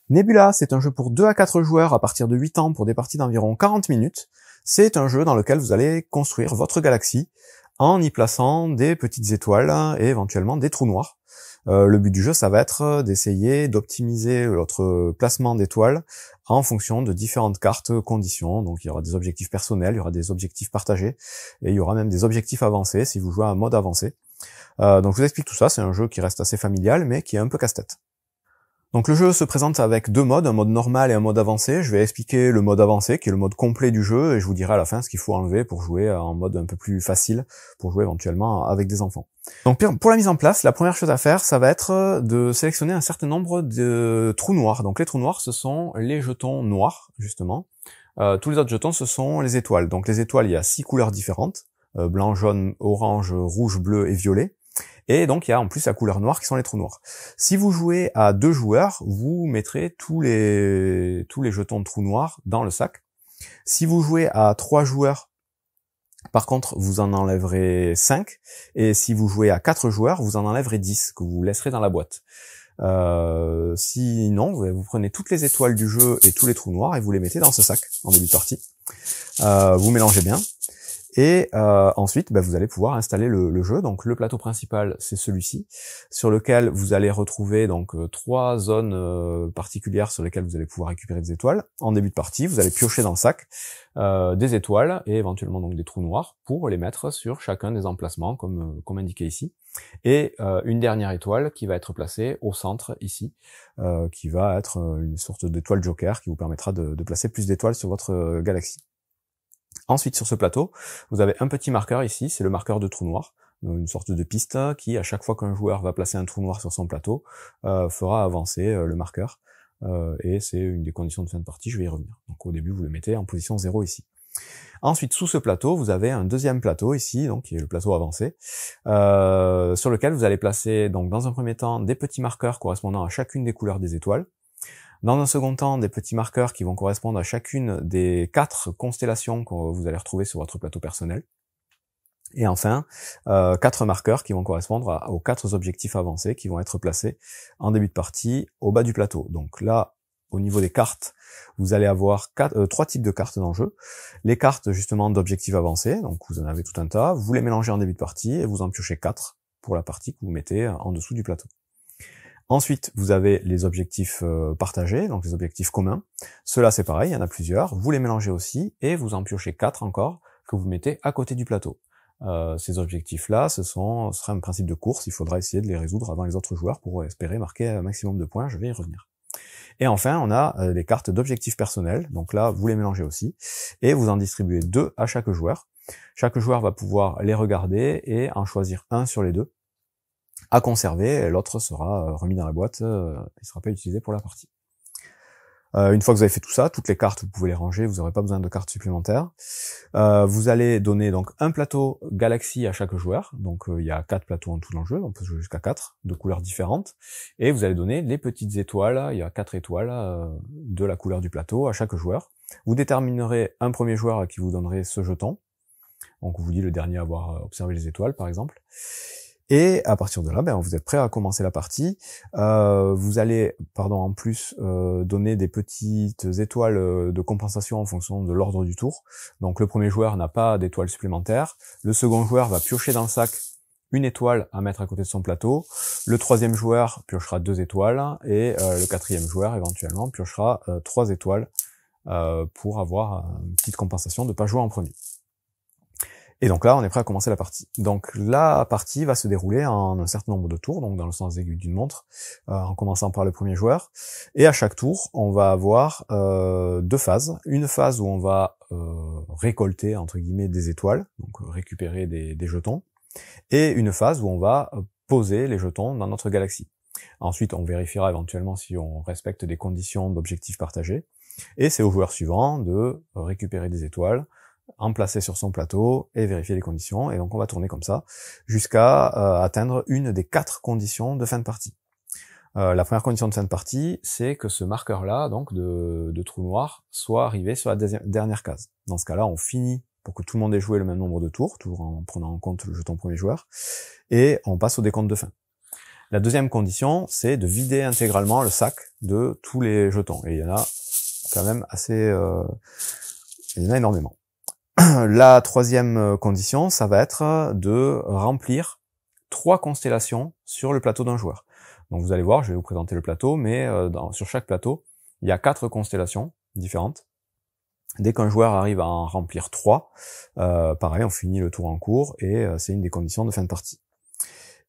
Nebula, c'est un jeu pour 2 à 4 joueurs à partir de 8 ans pour des parties d'environ 40 minutes. C'est un jeu dans lequel vous allez construire votre galaxie en y plaçant des petites étoiles et éventuellement des trous noirs. Le but du jeu, ça va être d'essayer d'optimiser votre placement d'étoiles en fonction de différentes cartes conditions. Donc il y aura des objectifs personnels, il y aura des objectifs partagés, et il y aura même des objectifs avancés si vous jouez à un mode avancé. Donc je vous explique tout ça, c'est un jeu qui reste assez familial, mais qui est un peu casse-tête. Donc le jeu se présente avec deux modes, un mode normal et un mode avancé. Je vais expliquer le mode avancé, qui est le mode complet du jeu, et je vous dirai à la fin ce qu'il faut enlever pour jouer en mode un peu plus facile, pour jouer éventuellement avec des enfants. Donc pour la mise en place, la première chose à faire, ça va être de sélectionner un certain nombre de trous noirs. Donc les trous noirs, ce sont les jetons noirs, justement. Tous les autres jetons, ce sont les étoiles. Donc les étoiles, il y a 6 couleurs différentes, blanc, jaune, orange, rouge, bleu et violet. Et donc il y a en plus la couleur noire qui sont les trous noirs. Si vous jouez à 2 joueurs, vous mettrez tous les jetons de trous noirs dans le sac. Si vous jouez à 3 joueurs, par contre, vous en enlèverez 5. Et si vous jouez à 4 joueurs, vous en enlèverez 10, que vous laisserez dans la boîte. Sinon, vous prenez toutes les étoiles du jeu et tous les trous noirs et vous les mettez dans ce sac en début de partie. Vous mélangez bien. Et ensuite, vous allez pouvoir installer le jeu. Donc le plateau principal, c'est celui-ci, sur lequel vous allez retrouver donc 3 zones particulières sur lesquelles vous allez pouvoir récupérer des étoiles. En début de partie, vous allez piocher dans le sac des étoiles et éventuellement donc des trous noirs pour les mettre sur chacun des emplacements, comme indiqué ici. Et une dernière étoile qui va être placée au centre ici, qui va être une sorte d'étoile joker qui vous permettra de placer plus d'étoiles sur votre galaxie. Ensuite, sur ce plateau, vous avez un petit marqueur ici, c'est le marqueur de trou noir, une sorte de piste qui, à chaque fois qu'un joueur va placer un trou noir sur son plateau, fera avancer le marqueur, et c'est une des conditions de fin de partie, je vais y revenir. Donc au début, vous le mettez en position 0 ici. Ensuite, sous ce plateau, vous avez un deuxième plateau ici, donc qui est le plateau avancé, sur lequel vous allez placer, donc dans un premier temps, des petits marqueurs correspondant à chacune des couleurs des étoiles. Dans un second temps, des petits marqueurs qui vont correspondre à chacune des 4 constellations que vous allez retrouver sur votre plateau personnel. Et enfin, 4 marqueurs qui vont correspondre aux 4 objectifs avancés qui vont être placés en début de partie au bas du plateau. Donc là, au niveau des cartes, vous allez avoir 3 types de cartes dans le jeu. Les cartes justement d'objectifs avancés, donc vous en avez tout un tas, vous les mélangez en début de partie et vous en piochez 4 pour la partie que vous mettez en dessous du plateau. Ensuite, vous avez les objectifs partagés, donc les objectifs communs. Ceux-là, c'est pareil, il y en a plusieurs. Vous les mélangez aussi et vous en piochez 4 encore que vous mettez à côté du plateau. Ces objectifs-là, ce sera un principe de course. Il faudra essayer de les résoudre avant les autres joueurs pour espérer marquer un maximum de points. Je vais y revenir. Et enfin, on a les cartes d'objectifs personnels. Donc là, vous les mélangez aussi et vous en distribuez 2 à chaque joueur. Chaque joueur va pouvoir les regarder et en choisir un sur les 2 à conserver, l'autre sera remis dans la boîte, il sera pas utilisé pour la partie. Une fois que vous avez fait tout ça, toutes les cartes, vous pouvez les ranger, vous n'aurez pas besoin de cartes supplémentaires. Vous allez donner donc un plateau galaxie à chaque joueur, donc il y a 4 plateaux en tout dans le jeu, on peut jouer jusqu'à 4, de couleurs différentes, et vous allez donner les petites étoiles, il y a 4 étoiles de la couleur du plateau à chaque joueur. Vous déterminerez un premier joueur à qui vous donnerez ce jeton, donc on vous dit le dernier à avoir observé les étoiles par exemple. Et à partir de là, vous êtes prêt à commencer la partie. Vous allez, en plus, donner des petites étoiles de compensation en fonction de l'ordre du tour. Donc le premier joueur n'a pas d'étoiles supplémentaires. Le second joueur va piocher dans le sac une étoile à mettre à côté de son plateau. Le troisième joueur piochera 2 étoiles. Et le quatrième joueur, éventuellement, piochera 3 étoiles pour avoir une petite compensation de ne pas jouer en premier. Et donc là, on est prêt à commencer la partie. Donc la partie va se dérouler en un certain nombre de tours, donc dans le sens aigu d'une montre, en commençant par le premier joueur. Et à chaque tour, on va avoir 2 phases. Une phase où on va récolter, entre guillemets, des étoiles, donc récupérer des jetons. Et une phase où on va poser les jetons dans notre galaxie. Ensuite, on vérifiera éventuellement si on respecte des conditions d'objectifs partagés. Et c'est au joueur suivant de récupérer des étoiles, en placer sur son plateau et vérifier les conditions. Et donc on va tourner comme ça jusqu'à atteindre une des 4 conditions de fin de partie. La première condition de fin de partie, c'est que ce marqueur-là, donc de trou noir, soit arrivé sur la dernière case. Dans ce cas-là, on finit pour que tout le monde ait joué le même nombre de tours, toujours en prenant en compte le jeton premier joueur, et on passe au décompte de fin. La deuxième condition, c'est de vider intégralement le sac de tous les jetons. Et il y en a quand même il y en a énormément. La troisième condition, ça va être de remplir 3 constellations sur le plateau d'un joueur. Donc vous allez voir, je vais vous présenter le plateau, mais sur chaque plateau, il y a 4 constellations différentes. Dès qu'un joueur arrive à en remplir 3, pareil, on finit le tour en cours et c'est une des conditions de fin de partie.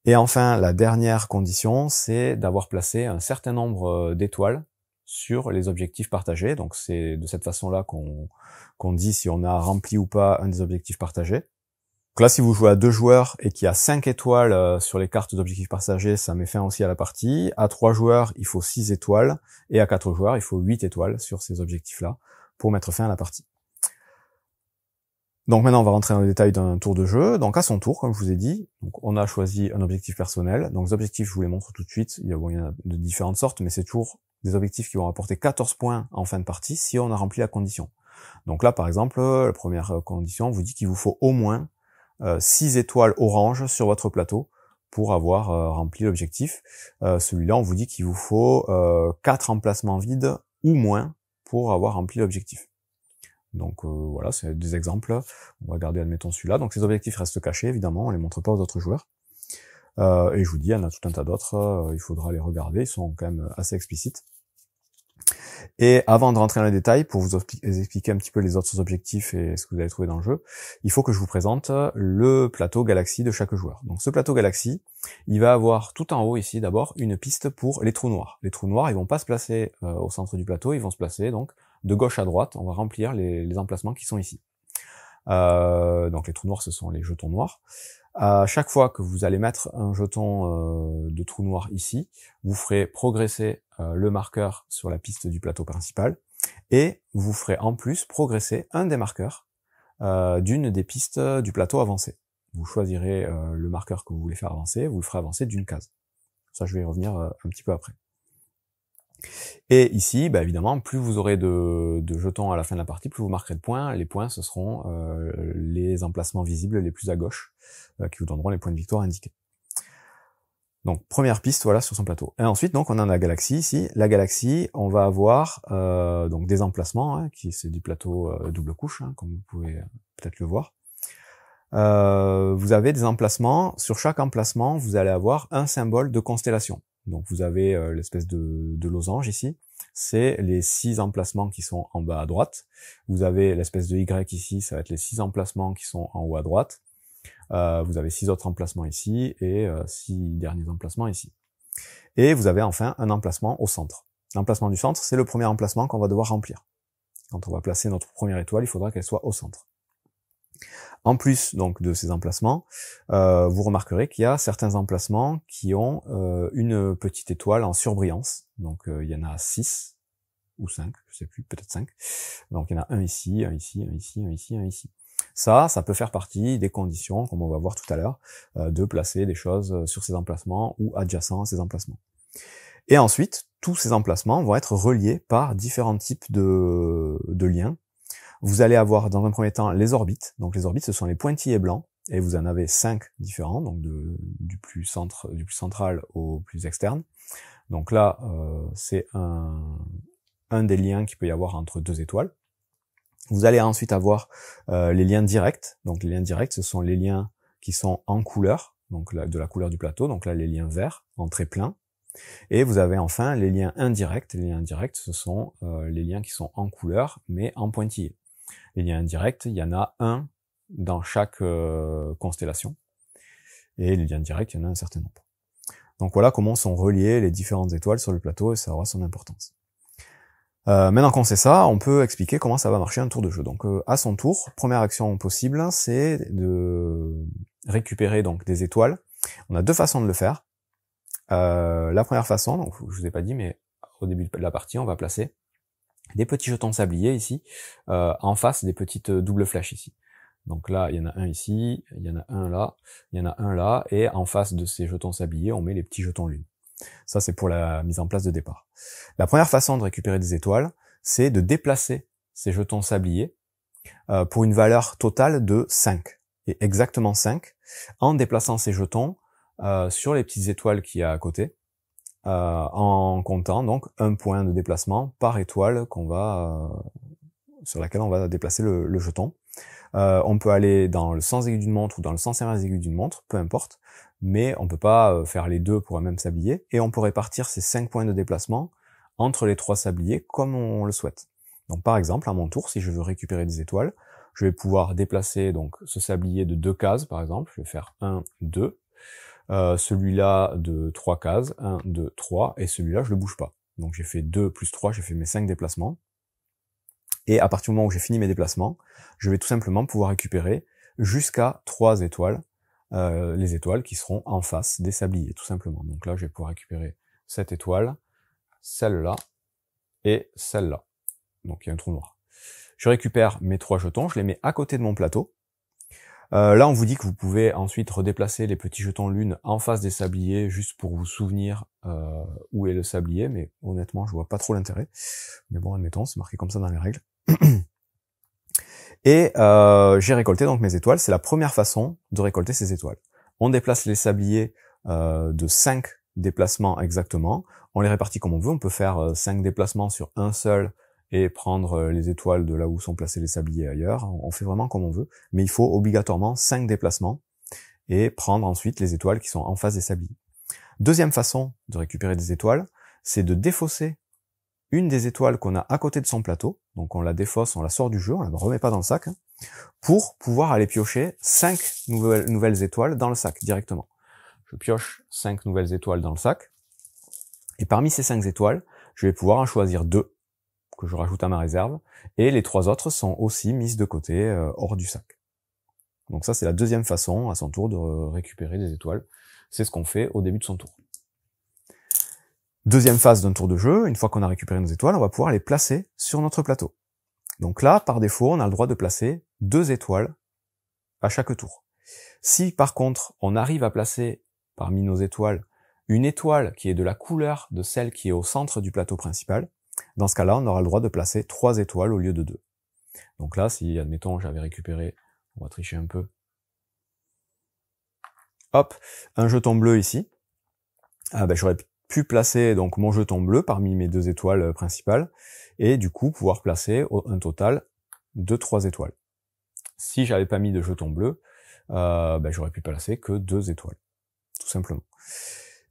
Et enfin, la dernière condition, c'est d'avoir placé un certain nombre d'étoiles sur les objectifs partagés. Donc c'est de cette façon-là qu'on dit si on a rempli ou pas un des objectifs partagés. Donc là, si vous jouez à 2 joueurs et qu'il y a 5 étoiles sur les cartes d'objectifs partagés, ça met fin aussi à la partie. À 3 joueurs, il faut 6 étoiles. Et à 4 joueurs, il faut 8 étoiles sur ces objectifs-là pour mettre fin à la partie. Donc maintenant, on va rentrer dans le détail d'un tour de jeu. Donc à son tour, comme je vous ai dit, donc on a choisi un objectif personnel. Donc les objectifs, je vous les montre tout de suite. Il y en a de différentes sortes, mais c'est toujours des objectifs qui vont rapporter 14 points en fin de partie si on a rempli la condition. Donc là, par exemple, la première condition vous dit qu'il vous faut au moins 6 étoiles orange sur votre plateau pour avoir rempli l'objectif. Celui-là, on vous dit qu'il vous faut 4 emplacements vides ou moins pour avoir rempli l'objectif. Donc voilà, c'est des exemples. On va regarder, admettons, celui-là. Donc ces objectifs restent cachés, évidemment, on les montre pas aux autres joueurs. Et je vous dis, il y en a tout un tas d'autres, il faudra les regarder, ils sont quand même assez explicites. Et avant de rentrer dans les détails, pour vous expliquer un petit peu les autres objectifs et ce que vous allez trouver dans le jeu, il faut que je vous présente le plateau Galaxy de chaque joueur. Donc ce plateau Galaxy, il va avoir tout en haut ici d'abord une piste pour les trous noirs. Les trous noirs, ils vont pas se placer au centre du plateau, ils vont se placer donc de gauche à droite. On va remplir les emplacements qui sont ici. Donc les trous noirs, ce sont les jetons noirs. À chaque fois que vous allez mettre un jeton de trou noir ici, vous ferez progresser le marqueur sur la piste du plateau principal et vous ferez en plus progresser un des marqueurs d'une des pistes du plateau avancé. Vous choisirez le marqueur que vous voulez faire avancer, vous le ferez avancer d'une case. Ça, je vais y revenir un petit peu après. Et ici, bah évidemment, plus vous aurez de jetons à la fin de la partie, plus vous marquerez de points. Les points, ce seront les emplacements visibles les plus à gauche, qui vous donneront les points de victoire indiqués. Donc, première piste, voilà, sur son plateau. Et ensuite, donc, on a la galaxie ici. La galaxie, on va avoir donc des emplacements, hein, c'est du plateau double couche, hein, comme vous pouvez peut-être le voir. Vous avez des emplacements. Sur chaque emplacement, vous allez avoir un symbole de constellation. Donc vous avez l'espèce de losange ici, c'est les 6 emplacements qui sont en bas à droite. Vous avez l'espèce de Y ici, ça va être les 6 emplacements qui sont en haut à droite. Vous avez 6 autres emplacements ici et 6 derniers emplacements ici. Et vous avez enfin un emplacement au centre. L'emplacement du centre, c'est le premier emplacement qu'on va devoir remplir. Quand on va placer notre première étoile, il faudra qu'elle soit au centre. En plus donc de ces emplacements, vous remarquerez qu'il y a certains emplacements qui ont une petite étoile en surbrillance. Donc il y en a 6 ou 5, je sais plus, peut-être 5. Donc il y en a un ici, un ici, un ici, un ici, un ici. Ça peut faire partie des conditions, comme on va voir tout à l'heure, de placer des choses sur ces emplacements ou adjacents à ces emplacements. Et ensuite, tous ces emplacements vont être reliés par différents types de liens. Vous allez avoir dans un premier temps les orbites. Donc les orbites, ce sont les pointillés blancs, et vous en avez 5 différents, donc du plus central au plus externe. Donc là, c'est un des liens qu'il peut y avoir entre 2 étoiles. Vous allez ensuite avoir les liens directs. Donc les liens directs, ce sont les liens qui sont en couleur, donc de la couleur du plateau. Donc là, les liens verts en trait plein. Et vous avez enfin les liens indirects. Les liens indirects, ce sont les liens qui sont en couleur, mais en pointillés. Les liens indirects, il y en a un dans chaque constellation. Et les liens directs, il y en a un certain nombre. Donc voilà comment sont reliées les différentes étoiles sur le plateau, et ça aura son importance. Maintenant qu'on sait ça, on peut expliquer comment ça va marcher un tour de jeu. Donc à son tour, première action possible, c'est de récupérer donc des étoiles. On a 2 façons de le faire. La première façon, donc je vous ai pas dit, mais au début de la partie, on va placer des petits jetons sabliers ici, en face des petites doubles flèches ici. Donc là, il y en a un ici, il y en a un là, il y en a un là, et en face de ces jetons sabliers, on met les petits jetons lune. Ça, c'est pour la mise en place de départ. La première façon de récupérer des étoiles, c'est de déplacer ces jetons sabliers pour une valeur totale de 5, et exactement 5. En déplaçant ces jetons, sur les petites étoiles qu'il y a à côté, en comptant donc un point de déplacement par étoile sur laquelle on va déplacer le jeton. On peut aller dans le sens aigu d'une montre ou dans le sens inverse aigu d'une montre, peu importe, mais on peut pas faire les deux pour un même sablier, et on peut répartir ces 5 points de déplacement entre les 3 sabliers comme on le souhaite. Donc par exemple, à mon tour, si je veux récupérer des étoiles, je vais pouvoir déplacer donc ce sablier de 2 cases, par exemple, je vais faire 1, 2, celui-là de 3 cases, 1, 2, 3, et celui-là je le bouge pas. Donc j'ai fait 2 plus 3, j'ai fait mes 5 déplacements. Et à partir du moment où j'ai fini mes déplacements, je vais tout simplement pouvoir récupérer jusqu'à 3 étoiles, les étoiles qui seront en face des sabliers, tout simplement. Donc là, je vais pouvoir récupérer cette étoile, celle-là, et celle-là. Donc il y a un trou noir. Je récupère mes 3 jetons, je les mets à côté de mon plateau. Là, on vous dit que vous pouvez ensuite redéplacer les petits jetons lune en face des sabliers, juste pour vous souvenir où est le sablier, mais honnêtement, je vois pas trop l'intérêt. Mais bon, admettons, c'est marqué comme ça dans les règles. Et j'ai récolté donc mes étoiles. C'est la première façon de récolter ces étoiles. On déplace les sabliers de 5 déplacements exactement. On les répartit comme on veut. On peut faire 5 déplacements sur un seul et prendre les étoiles de là où sont placés les sabliers ailleurs. On fait vraiment comme on veut. Mais il faut obligatoirement 5 déplacements et prendre ensuite les étoiles qui sont en face des sabliers. Deuxième façon de récupérer des étoiles, c'est de défausser une des étoiles qu'on a à côté de son plateau, donc on la défausse, on la sort du jeu, on la remet pas dans le sac, pour pouvoir aller piocher 5 nouvelles étoiles dans le sac directement. Je pioche 5 nouvelles étoiles dans le sac, et parmi ces 5 étoiles, je vais pouvoir en choisir 2, que je rajoute à ma réserve, et les 3 autres sont aussi mises de côté, hors du sac. Donc ça, c'est la deuxième façon, à son tour, de récupérer des étoiles. C'est ce qu'on fait au début de son tour. Deuxième phase d'un tour de jeu, une fois qu'on a récupéré nos étoiles, on va pouvoir les placer sur notre plateau. Donc là, par défaut, on a le droit de placer 2 étoiles à chaque tour. Si par contre, on arrive à placer parmi nos étoiles une étoile qui est de la couleur de celle qui est au centre du plateau principal, dans ce cas-là, on aura le droit de placer 3 étoiles au lieu de 2. Donc là, si, admettons, j'avais récupéré, on va tricher un peu, hop, un jeton bleu ici, j'aurais pu placer donc mon jeton bleu parmi mes 2 étoiles principales, et du coup pouvoir placer un total de 3 étoiles. Si j'avais pas mis de jeton bleu, j'aurais pu placer que 2 étoiles, tout simplement.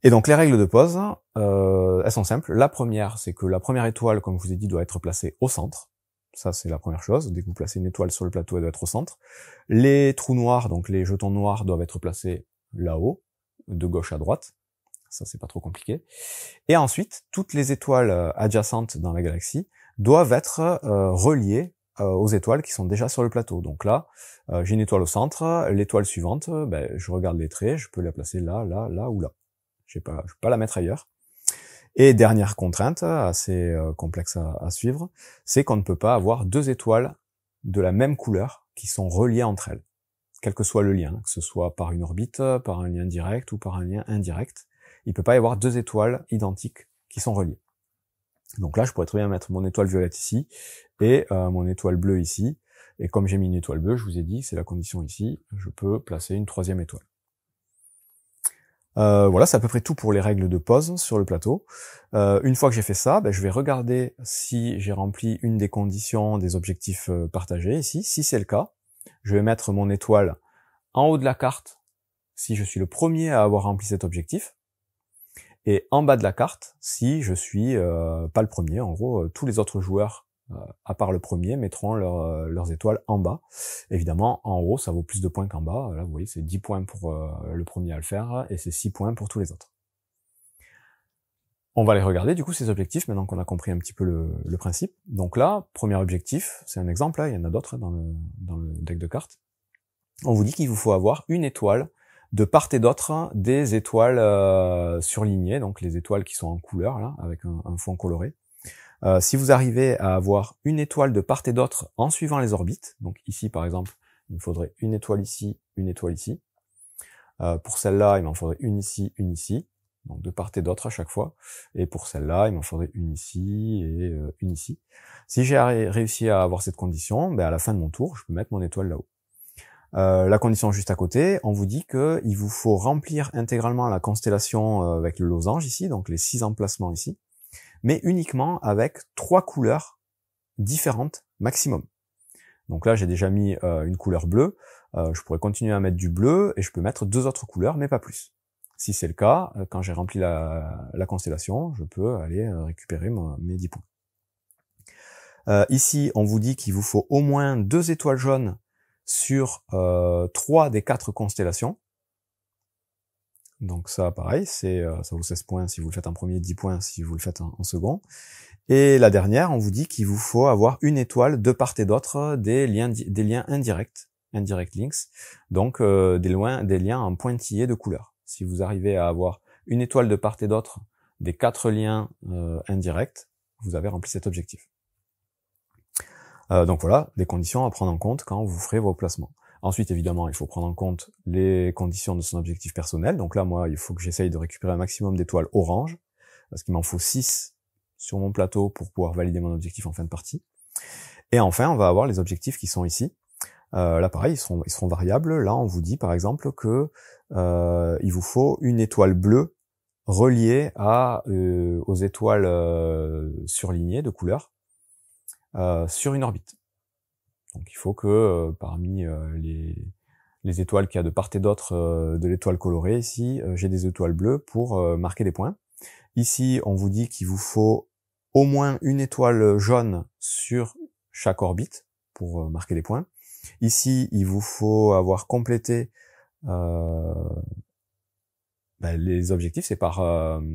Et donc les règles de pose, elles sont simples. La première, c'est que la première étoile, comme je vous ai dit, doit être placée au centre. Ça, c'est la première chose. Dès que vous placez une étoile sur le plateau, elle doit être au centre. Les trous noirs, donc les jetons noirs, doivent être placés là-haut, de gauche à droite. Ça, c'est pas trop compliqué. Et ensuite, toutes les étoiles adjacentes dans la galaxie doivent être reliées aux étoiles qui sont déjà sur le plateau. Donc là, j'ai une étoile au centre, l'étoile suivante, je regarde les traits, je peux la placer là, là, là ou là. Je peux pas la mettre ailleurs. Et dernière contrainte, assez complexe à suivre, c'est qu'on ne peut pas avoir 2 étoiles de la même couleur qui sont reliées entre elles, quel que soit le lien, que ce soit par une orbite, par un lien direct ou par un lien indirect. Il peut pas y avoir 2 étoiles identiques qui sont reliées. Donc là, je pourrais très bien mettre mon étoile violette ici et mon étoile bleue ici. Et comme j'ai mis une étoile bleue, je vous ai dit, c'est la condition ici, je peux placer une 3e étoile. Voilà, c'est à peu près tout pour les règles de pose sur le plateau. Une fois que j'ai fait ça, je vais regarder si j'ai rempli une des conditions des objectifs partagés ici. Si c'est le cas, je vais mettre mon étoile en haut de la carte si je suis le premier à avoir rempli cet objectif, et en bas de la carte si je suis pas le premier. En gros, tous les autres joueurs à part le premier mettront leurs étoiles en bas. Évidemment, en haut, ça vaut plus de points qu'en bas. Là, vous voyez, c'est 10 points pour le premier à le faire, et c'est 6 points pour tous les autres. On va les regarder, du coup, ces objectifs, maintenant qu'on a compris un petit peu le principe. Donc là, premier objectif, c'est un exemple, là, il y en a d'autres dans le deck de cartes. On vous dit qu'il vous faut avoir une étoile de part et d'autre des étoiles surlignées, donc les étoiles qui sont en couleur, là, avec un fond coloré. Si vous arrivez à avoir une étoile de part et d'autre en suivant les orbites, donc ici par exemple, il me faudrait une étoile ici, une étoile ici. Pour celle-là, il m'en faudrait une ici, donc de part et d'autre à chaque fois. Et pour celle-là, il m'en faudrait une ici et une ici. Si j'ai réussi à avoir cette condition, à la fin de mon tour, je peux mettre mon étoile là-haut. La condition juste à côté, on vous dit qu'il vous faut remplir intégralement la constellation avec le losange ici, donc les 6 emplacements ici, mais uniquement avec 3 couleurs différentes maximum. Donc là, j'ai déjà mis une couleur bleue, je pourrais continuer à mettre du bleu, et je peux mettre 2 autres couleurs, mais pas plus. Si c'est le cas, quand j'ai rempli la constellation, je peux aller récupérer mes 10 points. Ici, on vous dit qu'il vous faut au moins 2 étoiles jaunes sur 3 des 4 constellations. Donc ça, pareil, ça vaut 16 points si vous le faites en premier, 10 points si vous le faites en second. Et la dernière, on vous dit qu'il vous faut avoir une étoile de part et d'autre des liens indirects, indirect links, donc des liens en pointillés de couleur. Si vous arrivez à avoir une étoile de part et d'autre des 4 liens indirects, vous avez rempli cet objectif. Donc voilà, des conditions à prendre en compte quand vous ferez vos placements. Ensuite, évidemment, il faut prendre en compte les conditions de son objectif personnel. Donc là, moi, il faut que j'essaye de récupérer un maximum d'étoiles orange, parce qu'il m'en faut 6 sur mon plateau pour pouvoir valider mon objectif en fin de partie. Et enfin, on va avoir les objectifs qui sont ici. Là, pareil, ils seront variables. Là, on vous dit, par exemple, que il vous faut une étoile bleue reliée aux étoiles surlignées de couleur sur une orbite. Donc, il faut que parmi les étoiles qu'il y a de part et d'autre de l'étoile colorée ici, j'ai des étoiles bleues pour marquer des points. Ici, on vous dit qu'il vous faut au moins une étoile jaune sur chaque orbite pour marquer des points. Ici, il vous faut avoir complété les objectifs. C'est par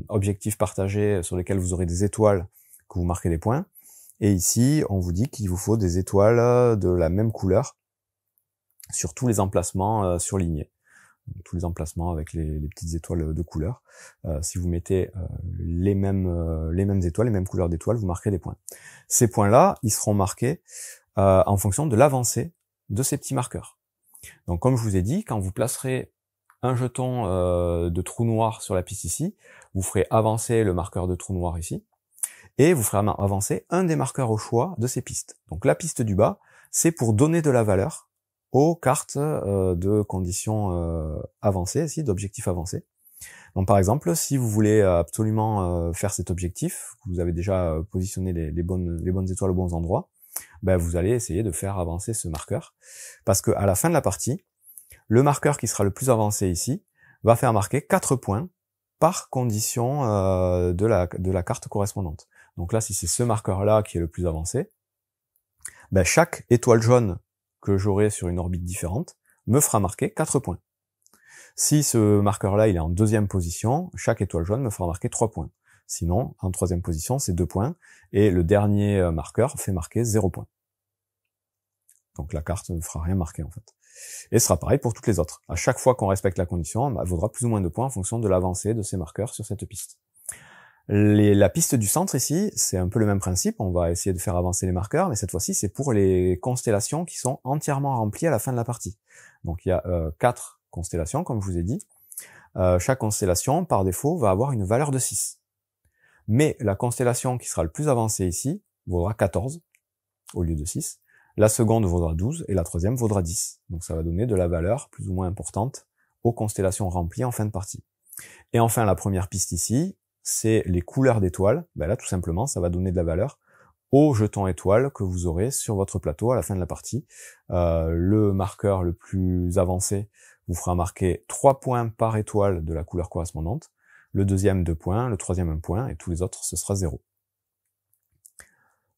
objectif partagé sur lesquels vous aurez des étoiles que vous marquez des points. Et ici, on vous dit qu'il vous faut des étoiles de la même couleur sur tous les emplacements surlignés. Tous les emplacements avec les petites étoiles de couleur. Si vous mettez les mêmes étoiles, les mêmes couleurs d'étoiles, vous marquerez des points. Ces points-là, ils seront marqués en fonction de l'avancée de ces petits marqueurs. Donc comme je vous ai dit, quand vous placerez un jeton de trou noir sur la piste ici, vous ferez avancer le marqueur de trou noir ici, et vous ferez avancer un des marqueurs au choix de ces pistes. Donc la piste du bas, c'est pour donner de la valeur aux cartes de conditions avancées, ici, d'objectifs avancés. Donc par exemple, si vous voulez absolument faire cet objectif, vous avez déjà positionné les bonnes étoiles aux bons endroits, ben vous allez essayer de faire avancer ce marqueur, parce que à la fin de la partie, le marqueur qui sera le plus avancé ici va faire marquer 4 points par condition de la carte correspondante. Donc là, si c'est ce marqueur-là qui est le plus avancé, ben chaque étoile jaune que j'aurai sur une orbite différente me fera marquer 4 points. Si ce marqueur-là, il est en 2e position, chaque étoile jaune me fera marquer 3 points. Sinon, en 3e position, c'est 2 points, et le dernier marqueur fait marquer 0 points. Donc la carte ne fera rien marquer en fait. Et ce sera pareil pour toutes les autres. À chaque fois qu'on respecte la condition, elle vaudra plus ou moins de points en fonction de l'avancée de ces marqueurs sur cette piste. La piste du centre ici, c'est un peu le même principe, on va essayer de faire avancer les marqueurs, mais cette fois-ci c'est pour les constellations qui sont entièrement remplies à la fin de la partie. Donc il y a 4 constellations, comme je vous ai dit. Chaque constellation, par défaut, va avoir une valeur de 6. Mais la constellation qui sera le plus avancée ici vaudra 14 au lieu de 6. La seconde vaudra 12 et la troisième vaudra 10. Donc ça va donner de la valeur plus ou moins importante aux constellations remplies en fin de partie. Et enfin la première piste ici, c'est les couleurs d'étoiles. Ben là tout simplement ça va donner de la valeur aux jetons étoiles que vous aurez sur votre plateau à la fin de la partie. Le marqueur le plus avancé vous fera marquer 3 points par étoile de la couleur correspondante. Le deuxième 2 points, le troisième 1 point, et tous les autres ce sera 0.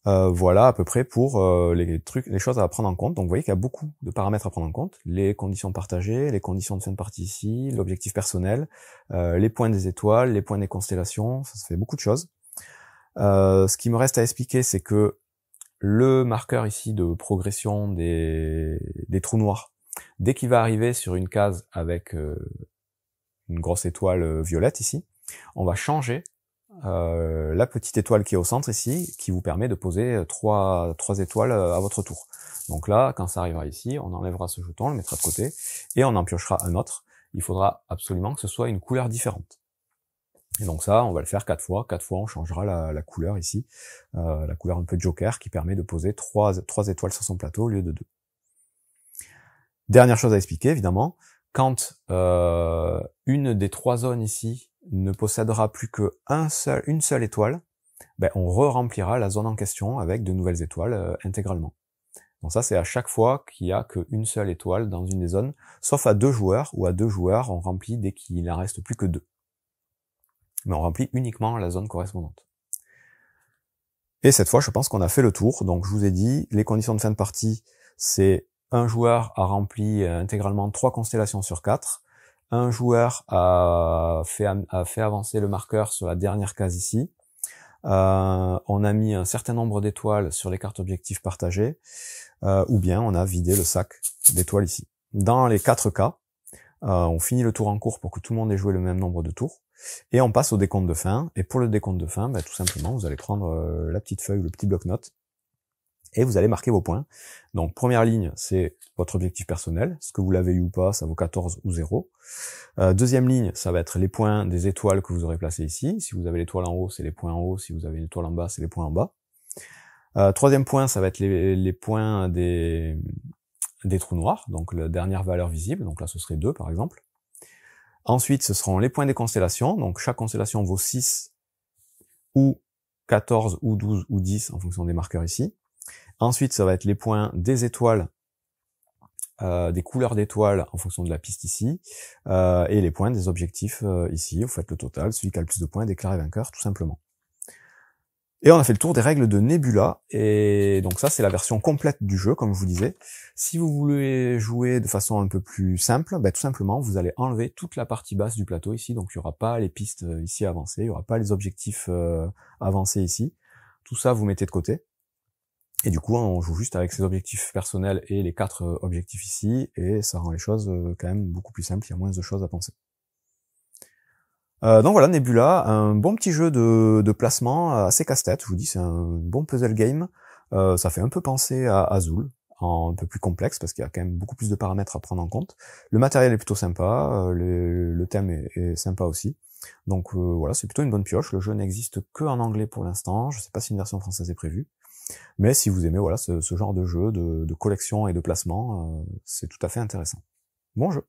Voilà à peu près pour les choses à prendre en compte. Donc vous voyez qu'il y a beaucoup de paramètres à prendre en compte. Les conditions partagées, les conditions de fin de partie ici, l'objectif personnel, les points des étoiles, les points des constellations, ça fait beaucoup de choses. Ce qui me reste à expliquer, c'est que le marqueur ici de progression des trous noirs, dès qu'il va arriver sur une case avec une grosse étoile violette ici, on va changer la petite étoile qui est au centre ici, qui vous permet de poser 3 étoiles à votre tour. Donc là, quand ça arrivera ici, on enlèvera ce jeton, on le mettra de côté, et on en piochera un autre. Il faudra absolument que ce soit une couleur différente. Et donc ça, on va le faire 4 fois. 4 fois, on changera la couleur ici, la couleur un peu joker, qui permet de poser 3 étoiles sur son plateau au lieu de 2. Dernière chose à expliquer, évidemment, quand une des 3 zones ici ne possédera plus une seule étoile, ben, on re-remplira la zone en question avec de nouvelles étoiles intégralement. Donc ça, c'est à chaque fois qu'il n'y a qu'une seule étoile dans une des zones, sauf à 2 joueurs, ou à 2 joueurs, on remplit dès qu'il n'en reste plus que 2. Mais on remplit uniquement la zone correspondante. Et cette fois, je pense qu'on a fait le tour. Donc je vous ai dit, les conditions de fin de partie, c'est un joueur a rempli intégralement 3 constellations sur 4, un joueur a fait avancer le marqueur sur la dernière case ici, on a mis un certain nombre d'étoiles sur les cartes objectifs partagées, ou bien on a vidé le sac d'étoiles ici. Dans les 4 cas, on finit le tour en cours pour que tout le monde ait joué le même nombre de tours, et on passe au décompte de fin. Et pour le décompte de fin, tout simplement, vous allez prendre la petite feuille, le petit bloc-notes, et vous allez marquer vos points. Donc première ligne, c'est votre objectif personnel, ce que vous l'avez eu ou pas, ça vaut 14 ou 0. Deuxième ligne, ça va être les points des étoiles que vous aurez placées ici. Si vous avez l'étoile en haut, c'est les points en haut. Si vous avez une étoile en bas, c'est les points en bas. Troisième point, ça va être les points des trous noirs, donc la dernière valeur visible. Donc là, ce serait 2 par exemple. Ensuite, ce seront les points des constellations. Donc chaque constellation vaut 6 ou 14 ou 12 ou 10 en fonction des marqueurs ici. Ensuite, ça va être les points des étoiles, des couleurs d'étoiles en fonction de la piste ici, et les points des objectifs ici. Vous faites le total, celui qui a le plus de points est déclaré vainqueur, tout simplement. Et on a fait le tour des règles de Nebula, et donc ça c'est la version complète du jeu, comme je vous disais. Si vous voulez jouer de façon un peu plus simple, tout simplement vous allez enlever toute la partie basse du plateau ici, donc il n'y aura pas les pistes ici avancées, il n'y aura pas les objectifs avancés ici. Tout ça vous mettez de côté. Et du coup, on joue juste avec ses objectifs personnels et les 4 objectifs ici, et ça rend les choses quand même beaucoup plus simples, il y a moins de choses à penser. Donc voilà, Nebula, un bon petit jeu de placement assez casse-tête, je vous dis, c'est un bon puzzle game. Ça fait un peu penser à Azul, un peu plus complexe, parce qu'il y a quand même beaucoup plus de paramètres à prendre en compte. Le matériel est plutôt sympa, le thème est sympa aussi. Donc voilà, c'est plutôt une bonne pioche. Le jeu n'existe que en anglais pour l'instant, je sais pas si une version française est prévue. Mais si vous aimez voilà ce genre de jeu, de collection et de placement, c'est tout à fait intéressant. Bon jeu.